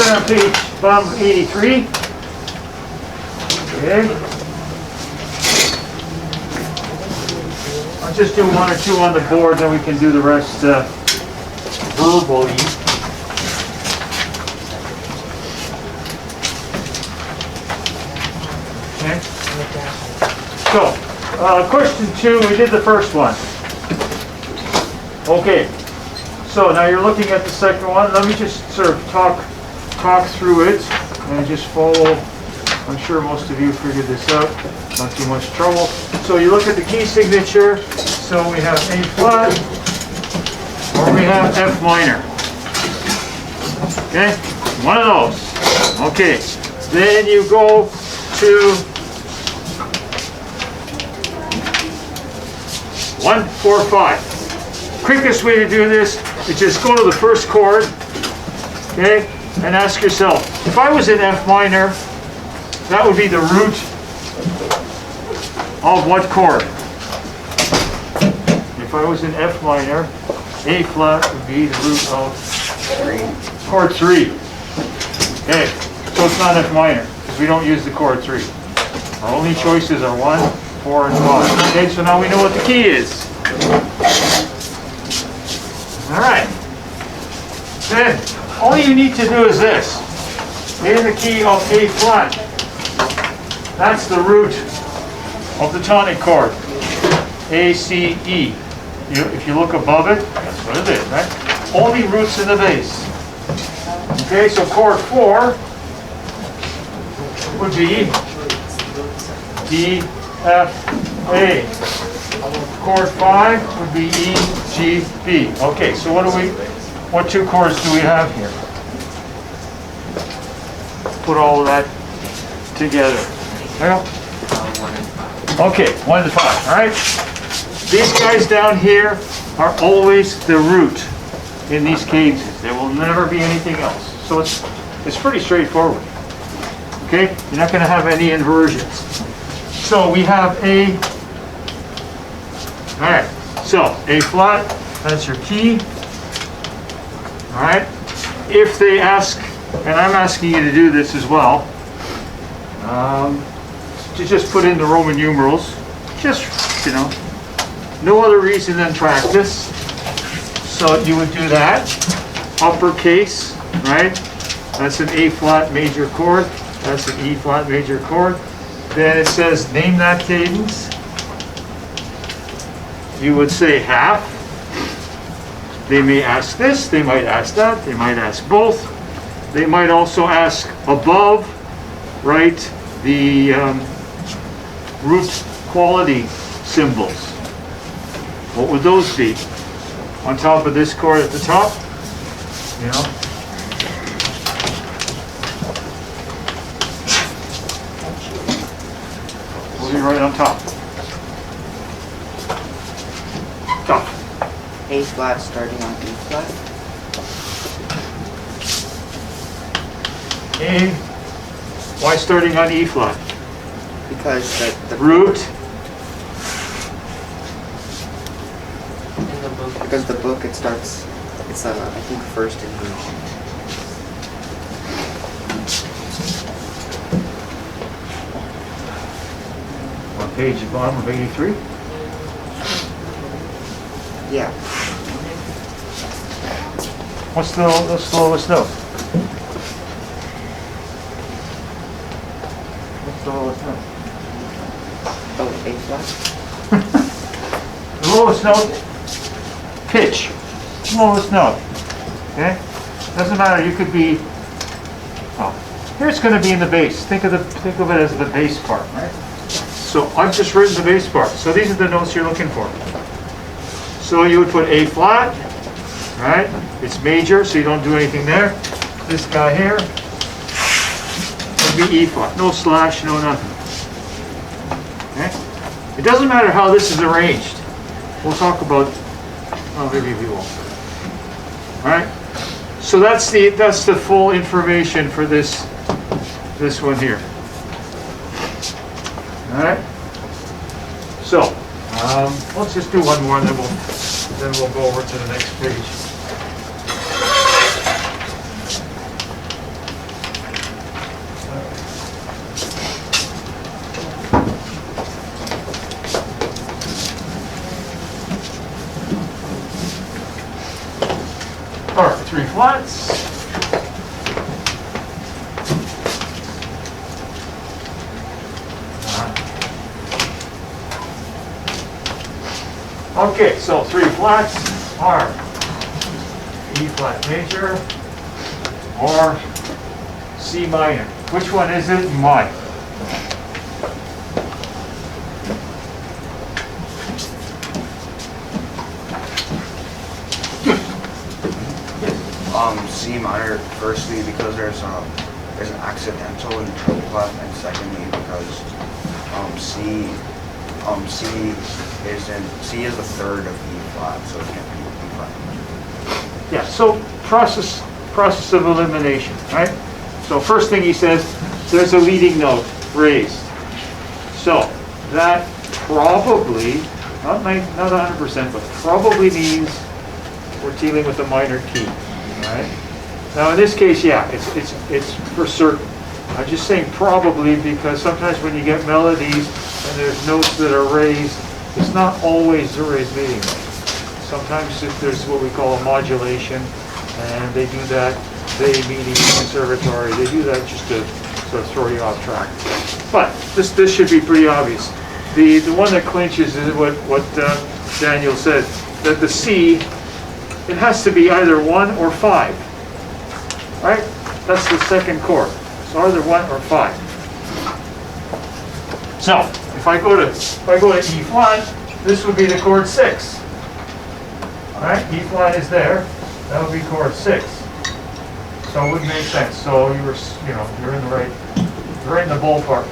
start on page bottom of 83. Okay. I'll just do one or two on the board, then we can do the rest verbally. Okay. So, question 2, we did the first one. Okay. So now you're looking at the second one. Let me just sort of talk through it and just follow. I'm sure most of you figured this out. Not too much trouble. So you look at the key signature. So we have A flat or we have F minor. Okay, one of those. Okay, then you go to 1, 4, 5. Quickest way to do this is just go to the first chord, okay, and ask yourself, if I was in F minor, that would be the root of what chord? If I was in F minor, A flat would be the root of 3. chord 3. Okay, so it's not F minor, because we don't use the chord 3. Our only choices are 1, 4, and 5. Okay, so now we know what the key is. Alright. Then, all you need to do is this. In the key of A flat, that's the root of the tonic chord. A, C, E. If you look above it, that's what it is, right? Only roots in the bass. Okay, so chord 4 would be D, F, A. Chord 5 would be E, G, B. Okay, so what two chords do we have here? Put all of that together. Okay, 1 to 5, all right? These guys down here are always the root in these cadences. There will never be anything else. So it's pretty straightforward. Okay, you're not going to have any inversions. So we have A. All right, so A flat, that's your key. All right, if they ask, and I'm asking you to do this as well, to just put in the Roman numerals, just, no other reason than practice. So you would do that, uppercase, right? That's an A flat major chord, that's an E flat major chord. Then it says name that cadence. You would say half. They may ask this, they might ask that, they might ask both. They might also ask above, right, the root quality symbols. What would those be? On top of this chord at the top, We'll be right on top. Top. A flat starting on E flat. A. Why starting on E flat? Because the Root. Because the book it starts. It's I think first in E. On page bottom of 83. Yeah. What's the lowest note? What's the lowest note? Oh, A flat. The lowest note, pitch. Lowest note. Okay? Doesn't matter, you could be, here it's going to be in the bass. Think of it as the bass part, right? So I've just written the bass part. So these are the notes you're looking for. So you would put A flat, right? It's major, so you don't do anything there. This guy here would be E flat. No slash, no nothing. Okay? It doesn't matter how this is arranged. We'll talk about, maybe we won't. All right? So that's the full information for this one here. All right? So, let's just do one more and then we'll go over to the next page. three flats. Okay, so three flats are E flat major or C minor. Which one is it and why? C minor, firstly because there's an accidental in the treble clef, and secondly because C is the third of E flat, so it can't be E flat. Yeah, so process of elimination, right? So first thing he says, there's a leading note raised. So that probably, not 100%, but probably means we're dealing with a minor key, right? Now in this case, yeah, it's for certain. I'm just saying probably because sometimes when you get melodies and there's notes that are raised, it's not always the raised leading note. Sometimes if there's what we call a modulation, and they do that, they meaning the conservatory, they do that just to sort of throw you off track. But this should be pretty obvious. The one that clinches is what Daniel said, that the C, it has to be either 1 or 5, right? That's the second chord. So either 1 or 5. So if I go to E flat, this would be the chord 6. All right, E flat is there. That would be chord 6. So it would make sense. So you're in the right in the ballpark.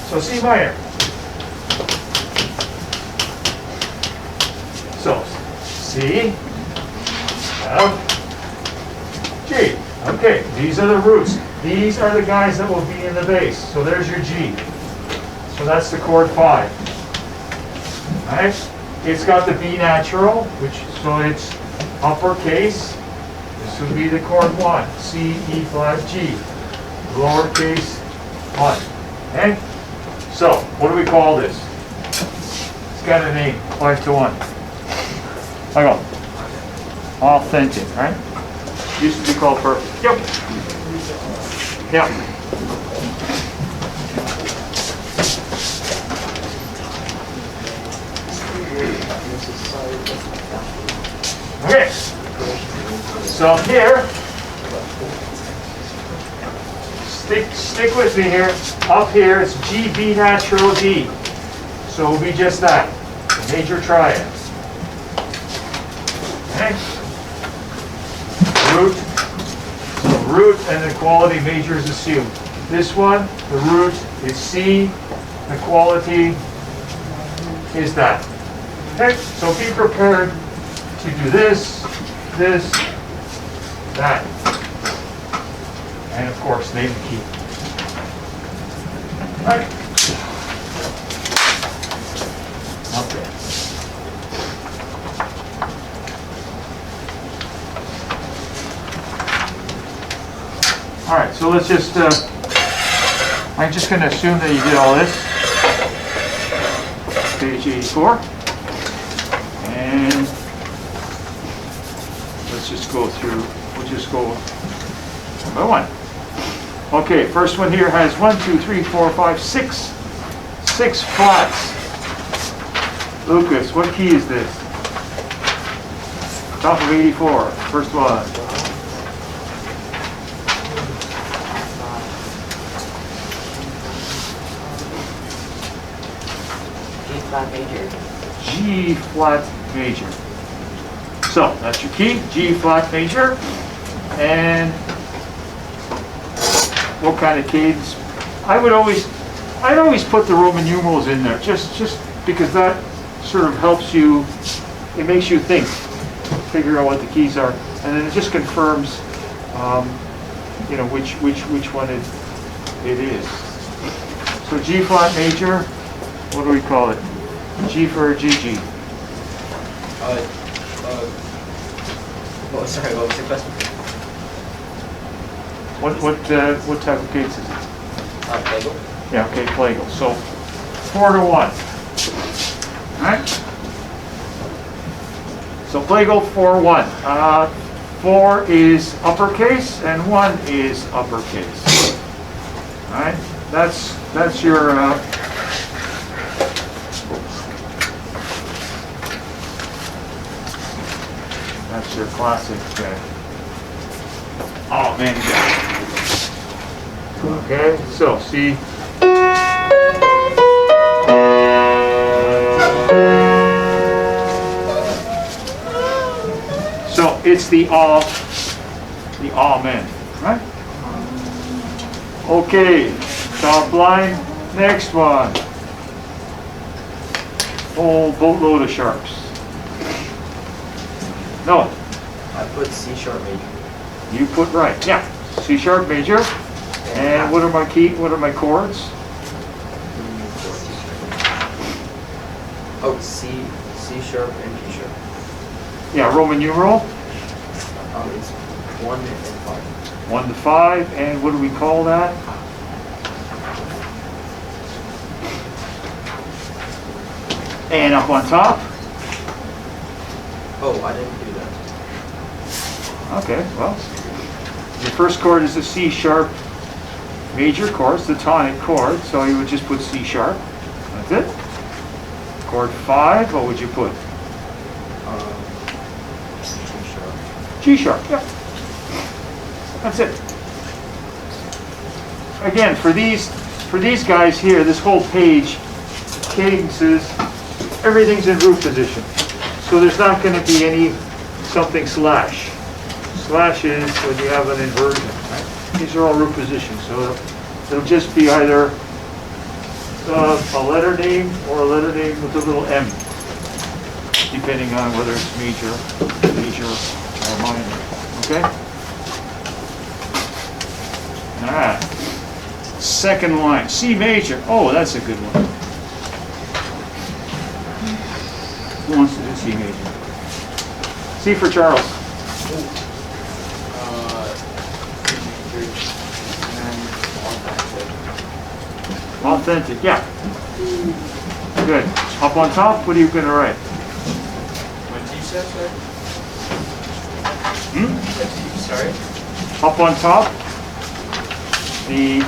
So C minor. So C, F, G. Okay, these are the roots. These are the guys that will be in the bass. So there's your G. So that's the chord 5. All right? It's got the B natural, so it's uppercase. This would be the chord 1. C, E flat, G. Lowercase 1. Okay? So, what do we call this? It's got a name, 5 to 1. I go. Authentic, right? Used to be called perfect. Yep. Yeah. Okay. So here, stick with me here. Up here, it's G, B natural, D. So it'll be just that, the major triad. Okay. Root. So root and the quality major is assumed. This one, the root is C, the quality is that. Okay, so be prepared to do this, that, and of course name the key. Right. Okay. All right, so let's just, I'm just going to assume that you did all this. Page 84. And let's just go through, we'll just go one by one. Okay, first one here has 1, 2, 3, 4, 5, 6. 6 flats. Lucas, what key is this? Top of 84, first one. G flat major. G flat major. So that's your key, G flat major. And what kind of cadence? I'd always put the Roman numerals in there, just because that sort of helps you. It makes you think, figure out what the keys are, and then it just confirms, which one it is. So G flat major. What do we call it? G for GG. Sorry, what was the question? What type of cadence is it? Plagal. Yeah, okay, plagal. So 4 to 1. All right. So plagal 4-1. 4 is uppercase and 1 is uppercase. All right, that's your that's your classic. Oh man, you got it. Okay, so see. So it's the amen, right? Okay, top line, next one. Whole boatload of sharps. No, I put C sharp major. you put right, yeah. C sharp major. And what are my chords? Oh, C sharp and G sharp. Yeah, Roman numeral, It's 1 and 5. 1 to 5, and what do we call that? And up on top? Oh, I didn't do that. Okay, well, your first chord is a C sharp major chord, it's the tonic chord, so you would just put C sharp. That's it. Chord 5, what would you put? G sharp. G sharp, yeah. That's it. Again, for these guys here, this whole page, cadences, everything's in root position. So there's not going to be any something slash. Slash is when you have an inversion, right? These are all root positions, so it'll just be either a letter name or a letter name with a little m, depending on whether it's major, or minor. Okay? All right. Second line, C major. Oh, that's a good one. Who wants to do C major? C for Charles. Authentic, yeah. Good. Up on top, what are you going to write? What did you say, sir? Sorry? Up on top, the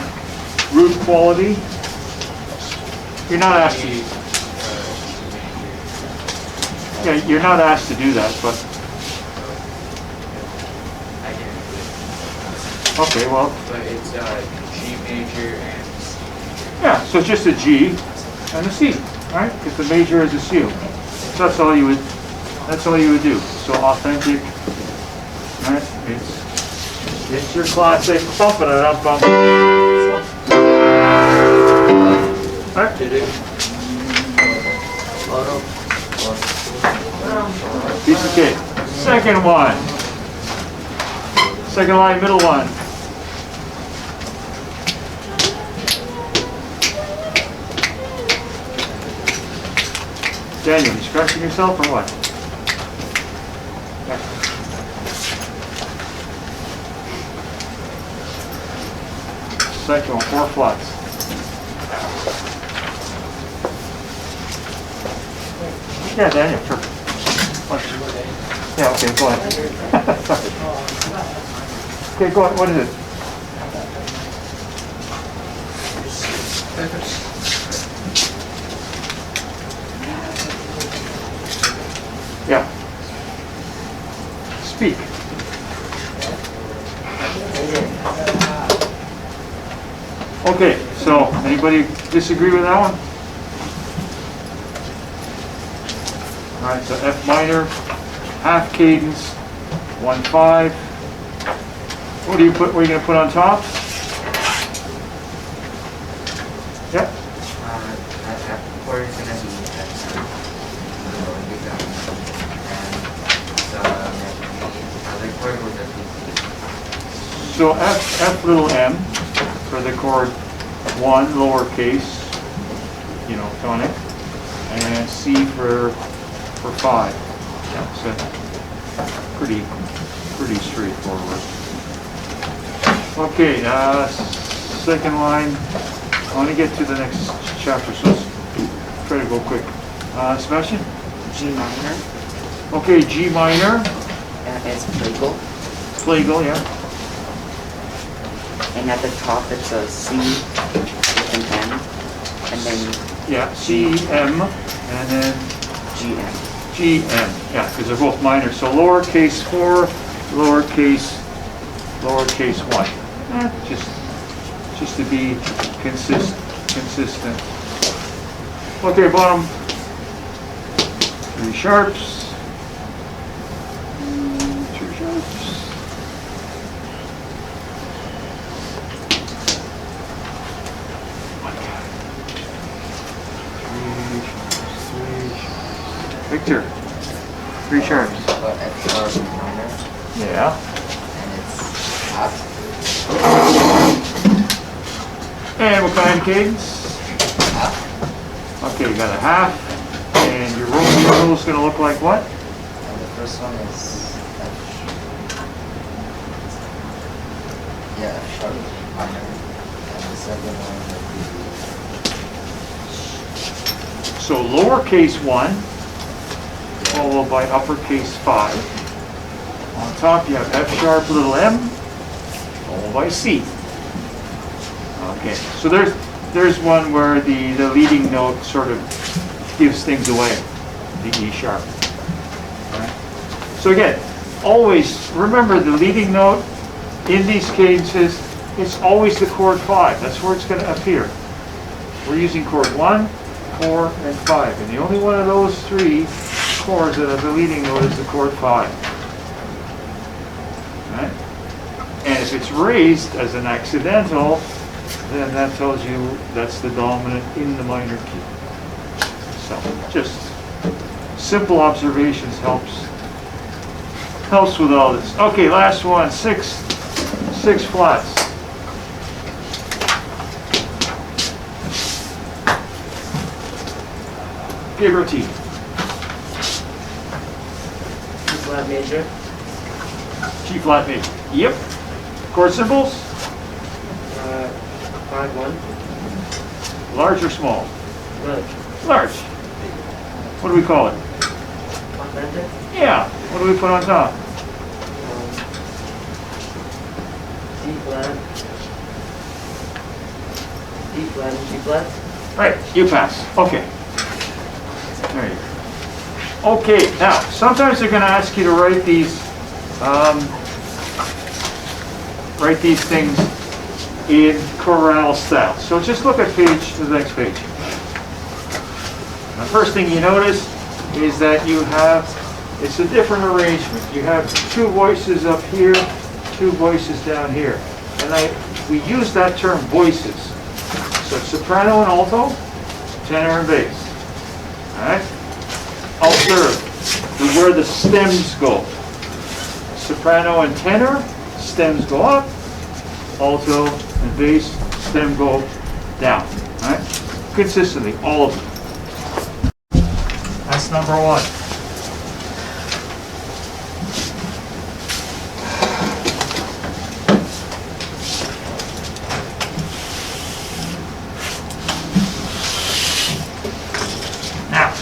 root quality. You're not asked to. Yeah, you're not asked to do that, but I didn't do it. okay, well, But it's G major and C major. yeah. So it's just a G and a C, right? Because the major is a C. So that's all you would. That's all you would do. So authentic, right? It's your classic bumping it up, bumping. Right? Did it? Auto. Piece of cake. Second one. Second line, middle one. Daniel, you scratching yourself or what? Second one, 4 flats. Yeah, Daniel, sure. Yeah, okay, go ahead. Okay, go ahead. What is it? Yeah. Speak. Okay, so anybody disagree with that one? All right, so F minor, half cadence, 1/5. What do you put? What are you going to put on top? Yep. That chord is gonna be F7. So you got it. And the other chord was a PC. So F little m for the chord 1, lowercase, you know, tonic, and C for 5. Yeah, so pretty straightforward. Okay, second line. I want to get to the next chapter, so let's try to go quick. Sebastian? G minor. Okay, G minor. And it's plagal. It's legal, yeah. And at the top, it's a C with an M, and then Yeah, C, M, and then GM. G, M. Yeah, because they're both minor. So lowercase 4, lowercase 1. Just to be consistent. Okay, bottom 3 sharps. 2 sharps. Victor, 3 sharps. But F sharp minor, Yeah. and it's half. And what kind of cadence? Half. Okay, you got a half. And your roll is going to look like what? And the first one is F. Yeah, F sharp minor. And the second one would So lowercase 1, followed by uppercase 5. On top you have F sharp little m, followed by C. Okay, so there's one where the leading note sort of gives things away, the E sharp. Alright. So again, always remember the leading note in these cadences, it's always the chord 5. That's where it's going to appear. We're using chord 1, 4, and 5. And the only one of those 3 chords that have a leading note is the chord 5. Right? And if it's raised as an accidental, then that tells you that's the dominant in the minor key. So just simple observations helps with all this. Okay, last one, 6 flats. Gabriel T. G flat major. G flat major. Yep. Chord symbols? 5-1. Large or small? Large. Large. What do we call it? Authentic. Yeah. What do we put on top? D flat. D flat and G flat. Right. You pass. Okay. There you go. Okay. Now, sometimes they're going to ask you to write these things in chorale style. So just look at the next page. The first thing you notice is that it's a different arrangement. You have 2 voices up here, 2 voices down here. And we use that term voices. So soprano and alto, tenor and bass. All right? Observe where the stems go. Soprano and tenor, stems go up. Alto and bass, stem go down. All right? Consistently, all of them. That's number 1. Now,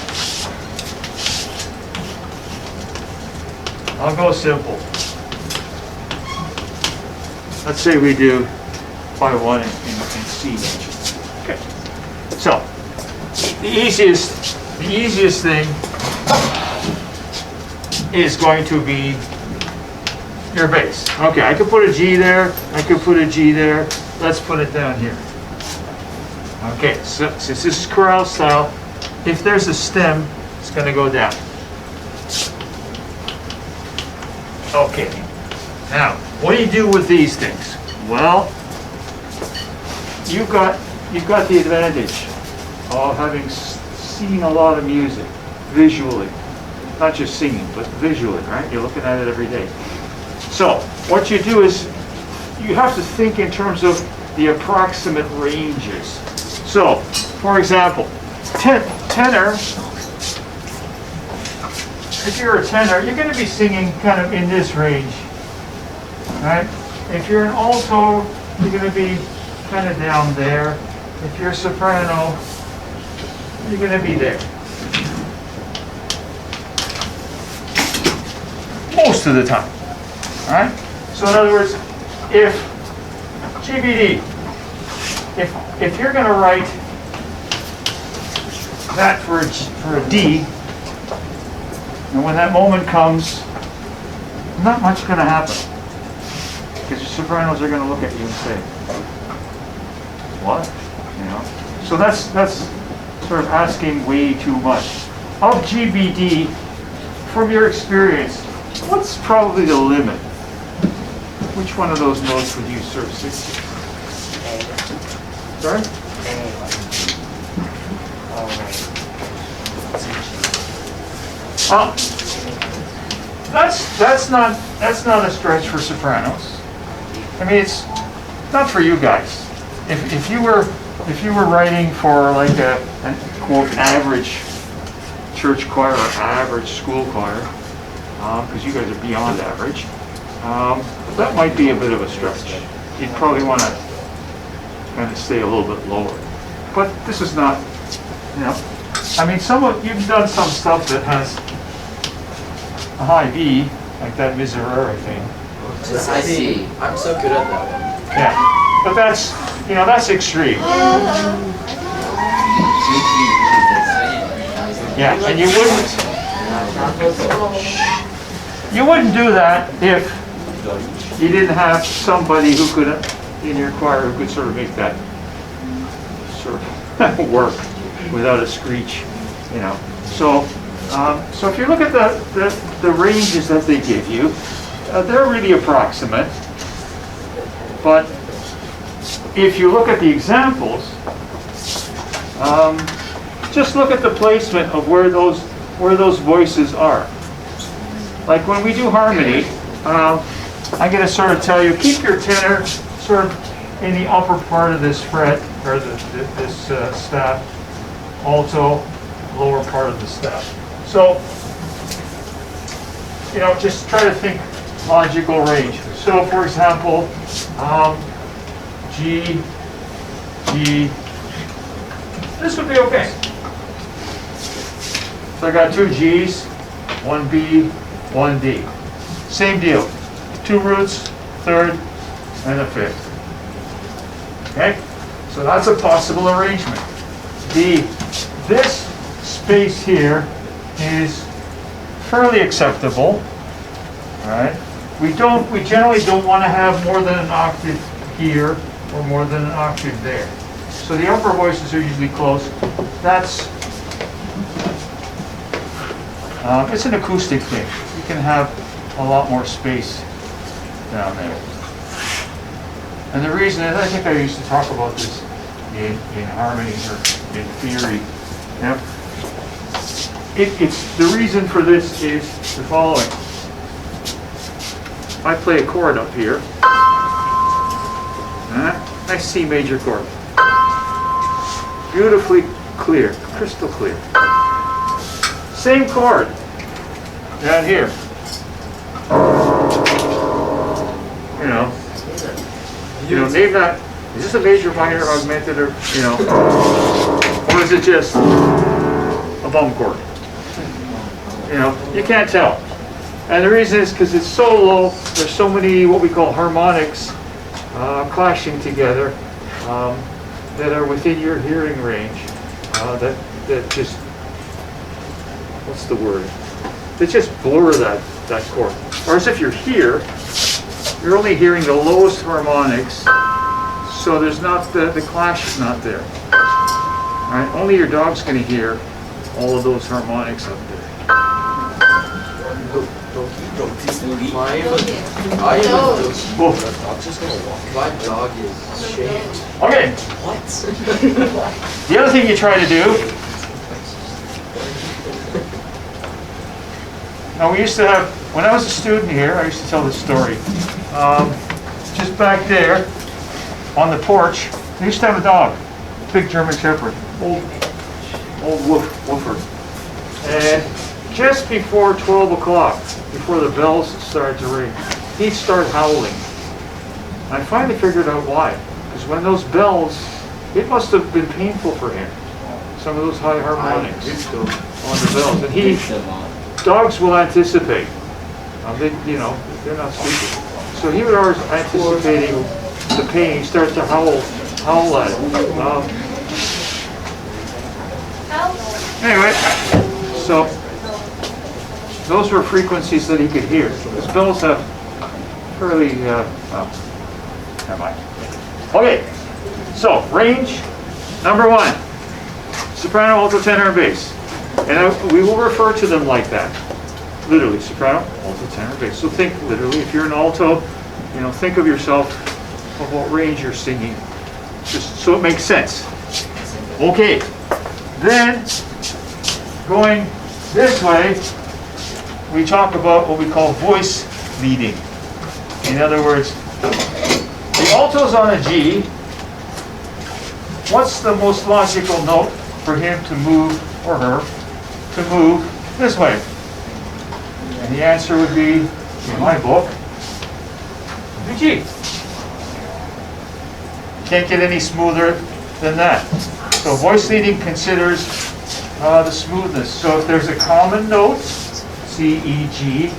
I'll go simple. Let's say we do by 1 in C major. Okay. So, the easiest thing is going to be your bass. Okay, I could put a G there, I could put a G there. Let's put it down here. Okay, so since this is chorale style, if there's a stem, it's going to go down. Okay, now, what do you do with these things? Well, you've got the advantage of having seen a lot of music visually, not just singing, but visually, right? You're looking at it every day. So what you do is you have to think in terms of the approximate ranges. So, for example, tenor. If you're a tenor, you're going to be singing kind of in this range, right? If you're an alto, you're going to be kind of down there. If you're a soprano, you're going to be there. Most of the time, all right? So in other words, if GBD, if you're going to write that for a D, and when that moment comes, not much going to happen. Because your sopranos are going to look at you and say, what? You know? So that's sort of asking way too much. Of GBD, from your experience, what's probably the limit? Which one of those notes would you sort of stick to? Sorry? That's not a stretch for sopranos. I mean, it's not for you guys. If you were writing for like a quote average church choir or average school choir, because you guys are beyond average, that might be a bit of a stretch. You'd probably want to kind of stay a little bit lower. But this is not, you know, I mean, you've done some stuff that has a high B, like that Miserere thing. I see. I'm so good at that one. Yeah, but that's, you know, that's extreme. Yeah, and you wouldn't do that if you didn't have somebody who could, in your choir, who could sort of make that sort of work without a screech, you know. So if you look at the ranges that they give you, they're really approximate. But if you look at the examples, just look at the placement of where those voices are. Like when we do harmony, I'm going to sort of tell you, keep your tenor sort of in the upper part of this fret, or this staff, alto, lower part of the staff. So, you know, just try to think logical range. So, for example, G, G, this would be okay. So I got two G's, one B, one D. Same deal. Two roots, third, and a fifth. Okay? So that's a possible arrangement. This space here is fairly acceptable. All right? We generally don't want to have more than an octave here or more than an octave there. So the upper voices are usually close. That's it's an acoustic thing. You can have a lot more space down there. And the reason is, I think I used to talk about this in harmony or in theory. Yep. It's the reason for this is the following. I play a chord up here. Nice C major chord. Beautifully clear, crystal clear. Same chord down here. You know, name that. Is this a major, minor, augmented, or or is it just a bum chord? You know, you can't tell. And the reason is because it's so low. There's so many what we call harmonics clashing together that are within your hearing range. That just, what's the word? They just blur that chord. Or as if you're here, you're only hearing the lowest harmonics, so there's not the clash is not there. All right? Only your dog's going to hear all of those harmonics up there. My dog is shamed. Okay. What? The other thing you try to do. Now we used to have, when I was a student here, I used to tell this story. Just back there on the porch, they used to have a dog, big German Shepherd, old woofer. And just before 12 o'clock, before the bells started to ring, he'd start howling. I finally figured out why. Because when those bells, it must have been painful for him. Some of those high harmonics on the bells. And dogs will anticipate. They're not stupid. So he was always anticipating the pain. He starts to howl at it. Anyway, so those were frequencies that he could hear. His bells have fairly, well, never mind. Okay, so range, number 1, soprano, alto, tenor, and bass. And we will refer to them like that. Literally, soprano, alto, tenor, bass. So think literally, if you're an alto, think of yourself of what range you're singing, just so it makes sense. Okay, then going this way, we talk about what we call voice leading. In other words, the alto's on a G. What's the most logical note for him to move, or her, to move this way? And the answer would be, in my book, the G. Can't get any smoother than that. So voice leading considers the smoothness. So if there's a common note, C, E, G,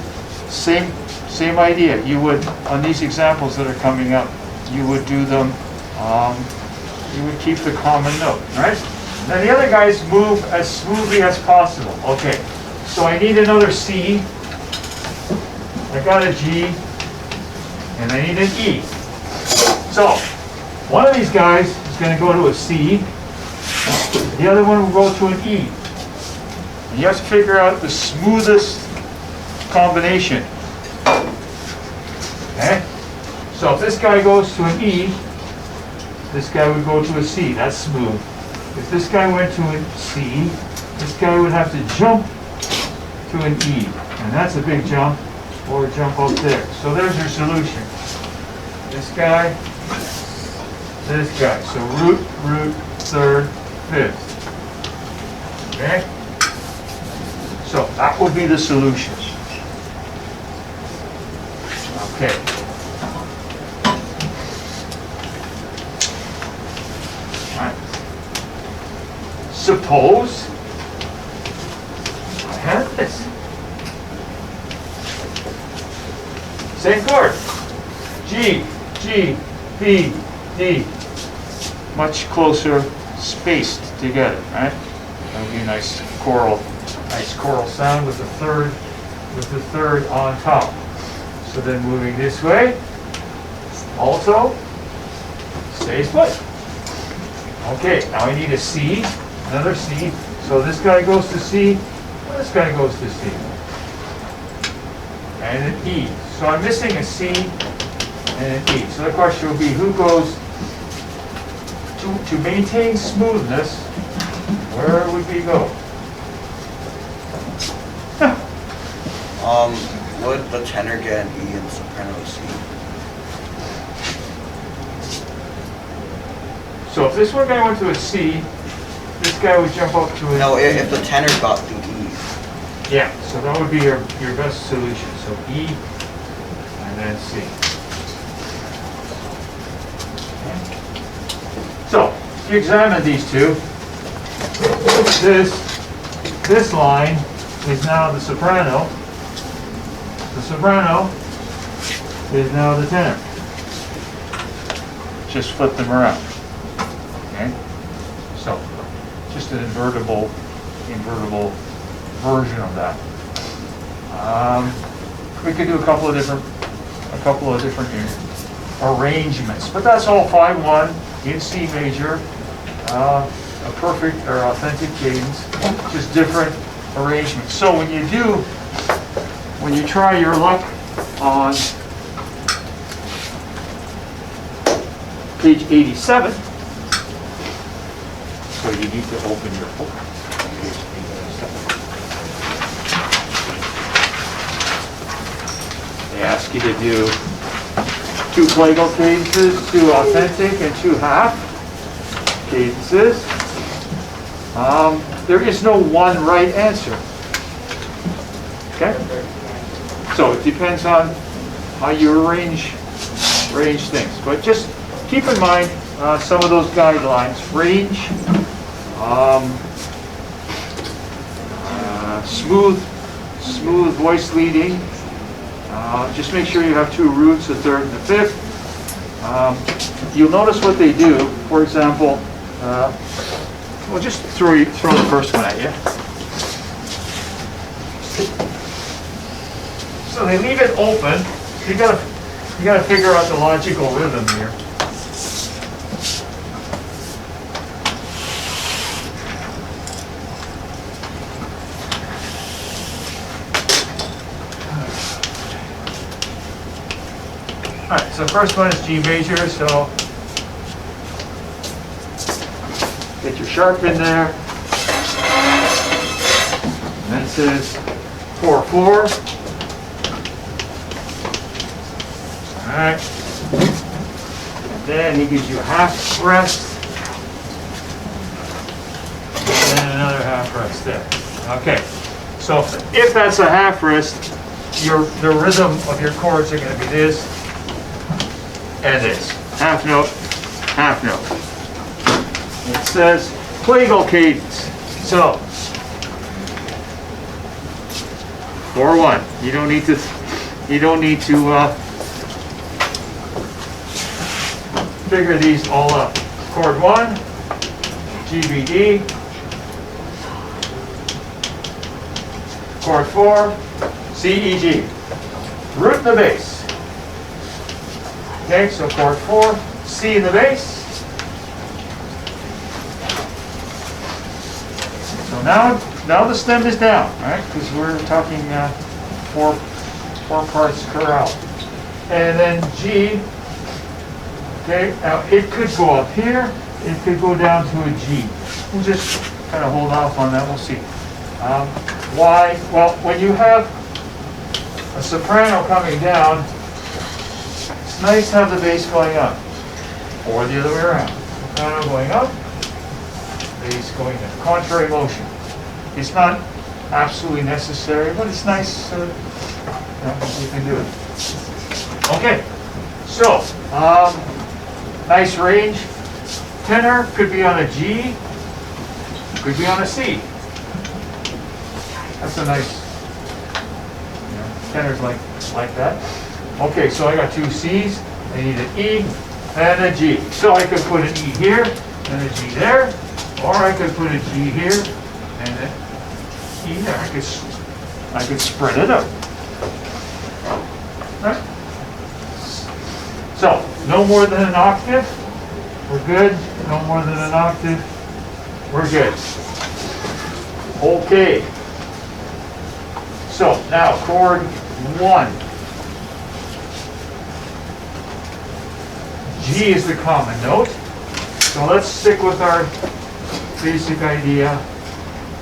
same idea. You would, on these examples that are coming up, you would do them, you would keep the common note, right? Then the other guys move as smoothly as possible. Okay, so I need another C, I got a G, and I need an E. So, one of these guys is going to go to a C, the other one will go to an E. And you have to figure out the smoothest combination. Okay? So if this guy goes to an E, this guy would go to a C. That's smooth. If this guy went to a C, this guy would have to jump to an E. And that's a big jump, or jump up there. So there's your solution. This guy, this guy. So root, third, fifth. Okay? So that would be the solution. Okay. All right. Suppose I have this. Same chord. G, G, B, D. Much closer spaced together, right? That would be a nice choral sound with the third on top. So then moving this way, alto, stays put. Okay, now I need a C, another C. So this guy goes to C, this guy goes to C. And an E. So I'm missing a C and an E. So the question will be, who goes to maintain smoothness, where would we go? Would the tenor get an E and soprano a C? So if this one guy went to a C, this guy would jump up to a No, if the tenor got the E. Yeah, so that would be your best solution. So E and then C. Okay. So if you examine these two, this line is now the soprano. The soprano is now the tenor. Just flip them around. Okay? So, just an invertible version of that. We could do a couple of different arrangements, but that's all 5-1 in C major, a perfect or authentic cadence, just different arrangements. So when you try your luck on page 87, so you need to open your book. Page 87. They ask you to do 2 plagal cadences, 2 authentic, and 2 half cadences. There is no one right answer. Okay? So it depends on how you arrange things. But just keep in mind some of those guidelines. Range, smooth voice leading, Just make sure you have two roots, the third and the fifth. You'll notice what they do. For example, well, just throw the first one at you. So they leave it open. You gotta figure out the logical rhythm here. All right, so first one is G major, so get your sharp in there. And then it says 4/4. All right. And then he gives you a half rest. And then another half rest there. Okay. So if that's a half rest, the rhythm of your chords are going to be this and this. Half note, half note. It says plagal cadence. So 4/1. You don't need to figure these all up. Chord 1, G, B, D. Chord 4, C, E, G. Root in the bass. Okay, so chord 4, C in the bass. So now the stem is down, right? Because we're talking four parts chorale. And then G. Okay, now it could go up here, it could go down to a G. We'll just kind of hold off on that, we'll see. Why? Well, when you have a soprano coming down, it's nice to have the bass going up, or the other way around. Soprano going up, bass going down. Contrary motion. It's not absolutely necessary, but it's nice you can do it. Okay, so, nice range. Tenor could be on a G, could be on a C. That's a nice, tenors like that. Okay, so I got two C's. I need an E and a G. So I could put an E here and a G there, or I could put a G here and an E there. I could spread it out. Right? So, no more than an octave. We're good. No more than an octave. We're good. Okay. So, now chord 1. G is the common note. So let's stick with our basic idea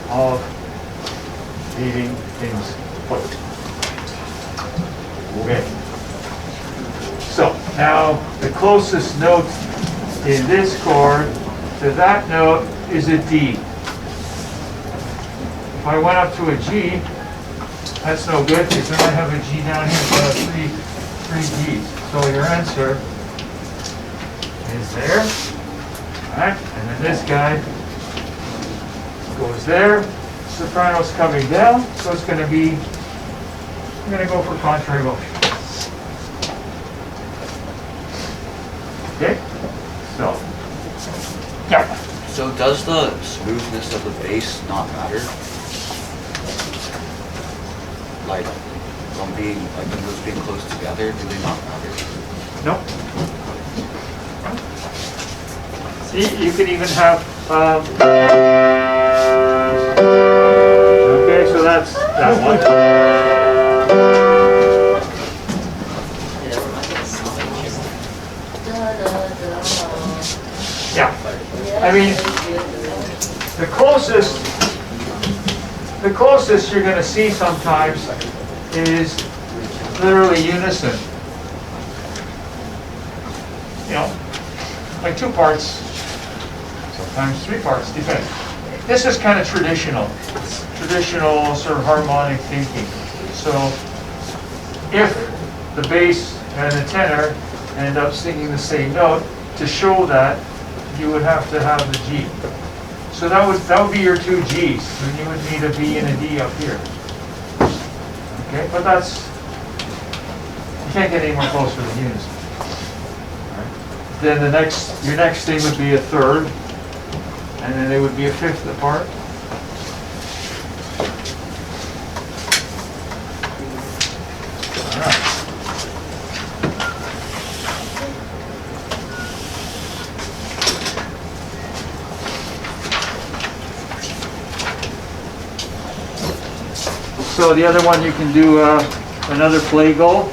of leaving things put. Okay. So now the closest note in this chord to that note is a D. If I went up to a G, that's no good because then I have a G down here, so I have three Gs. So your answer is there. All right, and then this guy goes there. Soprano's coming down, so it's going to be, I'm going to go for contrary motion. Okay, so, yeah. So does the smoothness of the bass not matter? Like, from being, like the notes being close together, do they not matter? Nope. See, you can even have, okay, so that's that one. Yeah, I mean, the closest you're gonna see sometimes is literally unison. You know, like 2 parts, sometimes 3 parts, depends. This is kind of traditional sort of harmonic thinking. So if the bass and the tenor end up singing the same note, to show that, you would have to have the G. So that would be your 2 Gs. Then you would need a B and a D up here. Okay, but that's You can't get any more closer than unison. Alright. Then your next thing would be a third, and then they would be a fifth apart. Alright. So the other one you can do another play goal.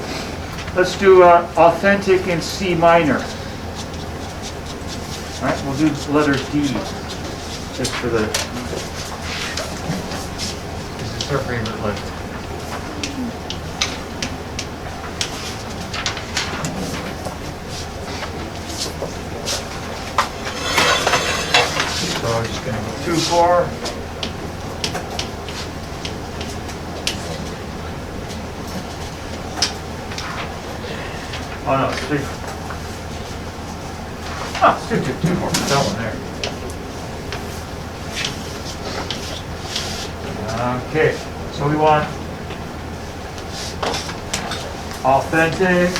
Let's do authentic in C minor. All right, we'll do letter D just for the. This is her favorite letter. So I'm just going to go 2/4. Oh no, it's 3. Oh, it's 2 more. That one there. Okay, so we want authentic.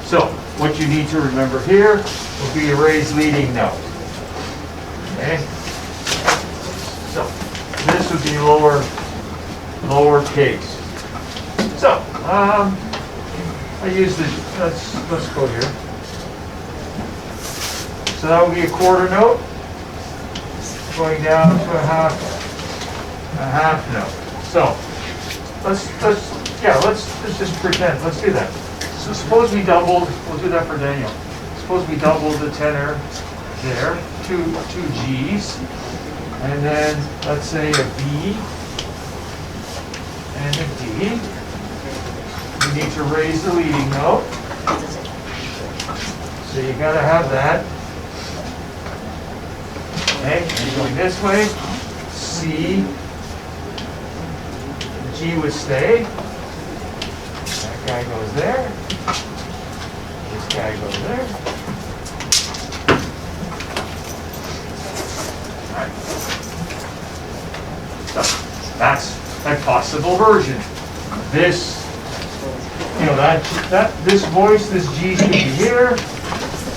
So what you need to remember here will be a raised leading note. Okay. So this would be lower case. So I use the, let's go here. So that would be a quarter note, going down to a half note. So let's just pretend, let's do that. So suppose we doubled, we'll do that for Daniel. Suppose we doubled the tenor there, two G's, and then let's say a B and a D. You need to raise the leading note. So you gotta have that. Okay, and going this way, C, G would stay. That guy goes there. This guy goes there. Alright. So that's a possible version. This, you know, this voice, this G could be here,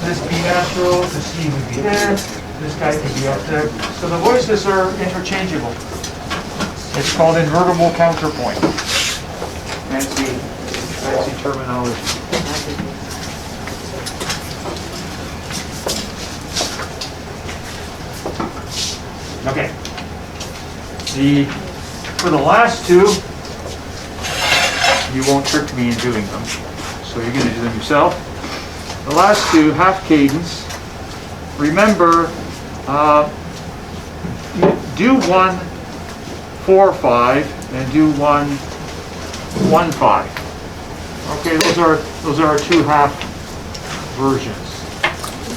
this B natural, the C would be there, this guy could be up there. So the voices are interchangeable. It's called invertible counterpoint. Fancy terminology. Okay. For the last two, you won't trick me in doing them. So you're going to do them yourself. The last two, half cadence. Remember, do 1 4/5 and do 1 1/5. Okay, those are our two half versions.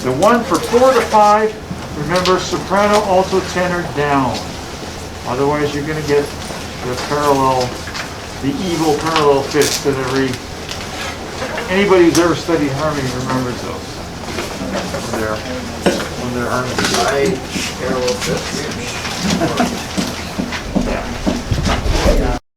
The one for 4 to 5, remember soprano, alto, tenor down. Otherwise you're going to get the evil parallel fifths that anybody who's ever studied harmony remembers those. When they're harmony. I parallel fifths.